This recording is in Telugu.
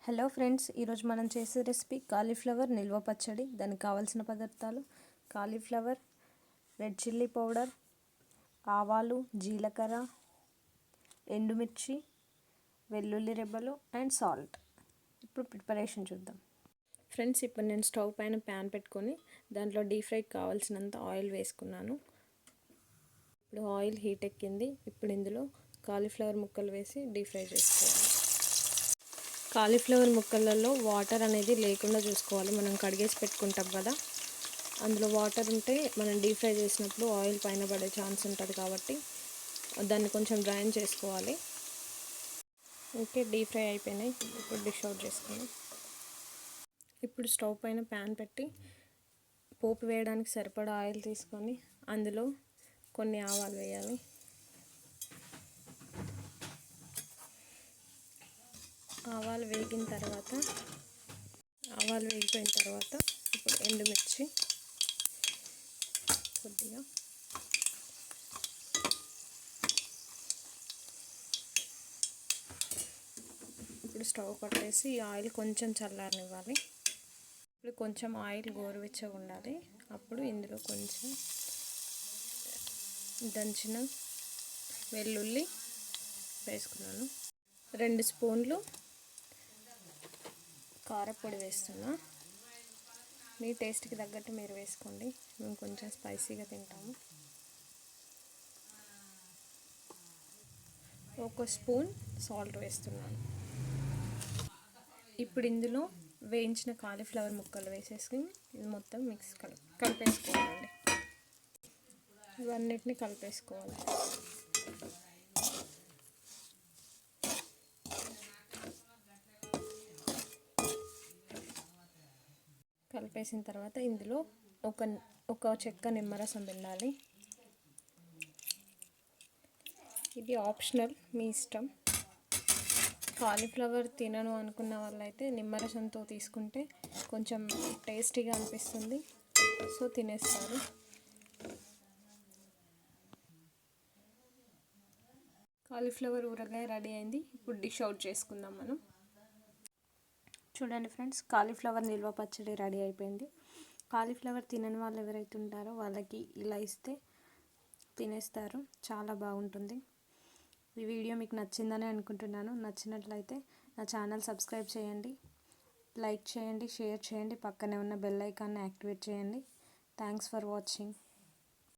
హలో ఫ్రెండ్స్, ఈరోజు మనం చేసే రెసిపీ కాలీఫ్లవర్ నిల్వ పచ్చడి. దానికి కావాల్సిన పదార్థాలు: కాలీఫ్లవర్, రెడ్ చిల్లీ పౌడర్, ఆవాలు, జీలకర్ర, ఎండుమిర్చి, వెల్లుల్లి రెబ్బలు అండ్ సాల్ట్. ఇప్పుడు ప్రిపరేషన్ చూద్దాం. ఫ్రెండ్స్, ఇప్పుడు నేను స్టవ్ పైన ప్యాన్ పెట్టుకొని దాంట్లో డీప్ ఫ్రైకి కావాల్సినంత ఆయిల్ వేసుకున్నాను. ఇప్పుడు ఆయిల్ హీట్ ఎక్కింది. ఇప్పుడు ఇందులో కాలీఫ్లవర్ ముక్కలు వేసి డీప్ ఫ్రై చేసుకోవాలి. కాలీఫ్లవర్ ముక్కలలో వాటర్ అనేది లేకుండా చూసుకోవాలి. మనం కడిగేసి పెట్టుకుంటాం కదా, అందులో వాటర్ ఉంటే మనం డీప్ ఫ్రై చేసినప్పుడు ఆయిల్ పైన పడే ఛాన్స్ ఉంటుంది కాబట్టి దాన్ని కొంచెం డ్రైన్ చేసుకోవాలి. ఓకే, డీప్ ఫ్రై అయిపోయినాయి. ఇప్పుడు డిష్ అవుట్ చేసుకున్నాం. ఇప్పుడు స్టవ్ పైన ప్యాన్ పెట్టి పోపు వేయడానికి సరిపడా ఆయిల్ తీసుకొని అందులో కొన్ని ఆవాలు వేయాలి. ఆవాలు వేగిపోయిన తర్వాత ఇప్పుడు ఎండుమిర్చి కొద్దిగా, ఇప్పుడు స్టవ్ కట్టేసి ఈ ఆయిల్ కొంచెం చల్లారనివ్వాలి. ఇప్పుడు కొంచెం ఆయిల్ గోరువెచ్చగా ఉండాలి. అప్పుడు ఇందులో కొంచెం దంచిన వెల్లుల్లి వేసుకున్నాను. 2 స్పూన్లు కారపొడి వేస్తున్నా. మీ టేస్ట్కి తగ్గట్టు మీరు వేసుకోండి. మేము కొంచెం స్పైసీగా తింటాము. 1 స్పూన్ సాల్ట్ వేస్తున్నాను. ఇప్పుడు ఇందులో వేయించిన కాలీఫ్లవర్ ముక్కలు వేసేసుకుని ఇది మొత్తం కలిపేసుకోవాలండి. ఇవన్నిటిని కలిపేసుకోవాలి. కలిపేసిన తర్వాత ఇందులో ఒక చెక్క నిమ్మరసం పిండాలి. ఇది ఆప్షనల్, మీ ఇష్టం. కాలీఫ్లవర్ తినను అనుకున్న వాళ్ళైతే నిమ్మరసంతో తీసుకుంటే కొంచెం టేస్టీగా అనిపిస్తుంది, సో తినేస్తారు. కాలీఫ్లవర్ ఊరగాయ రెడీ అయింది. ఇప్పుడు డిష్ అవుట్ చేసుకుందాం మనం. చూడండి ఫ్రెండ్స్, కాలీఫ్లవర్ నిల్వ పచ్చడి రెడీ అయిపోయింది. కాలీఫ్లవర్ తినని వాళ్ళు ఎవరైతే ఉంటారో వాళ్ళకి ఇలా ఇస్తే తినేస్తారు. చాలా బాగుంటుంది. ఈ వీడియో మీకు నచ్చిందని అనుకుంటున్నాను. నచ్చినట్లయితే నా ఛానల్ సబ్స్క్రైబ్ చేయండి, లైక్ చేయండి, షేర్ చేయండి, పక్కనే ఉన్న బెల్ ఐకాన్ని యాక్టివేట్ చేయండి. Thanks for watching.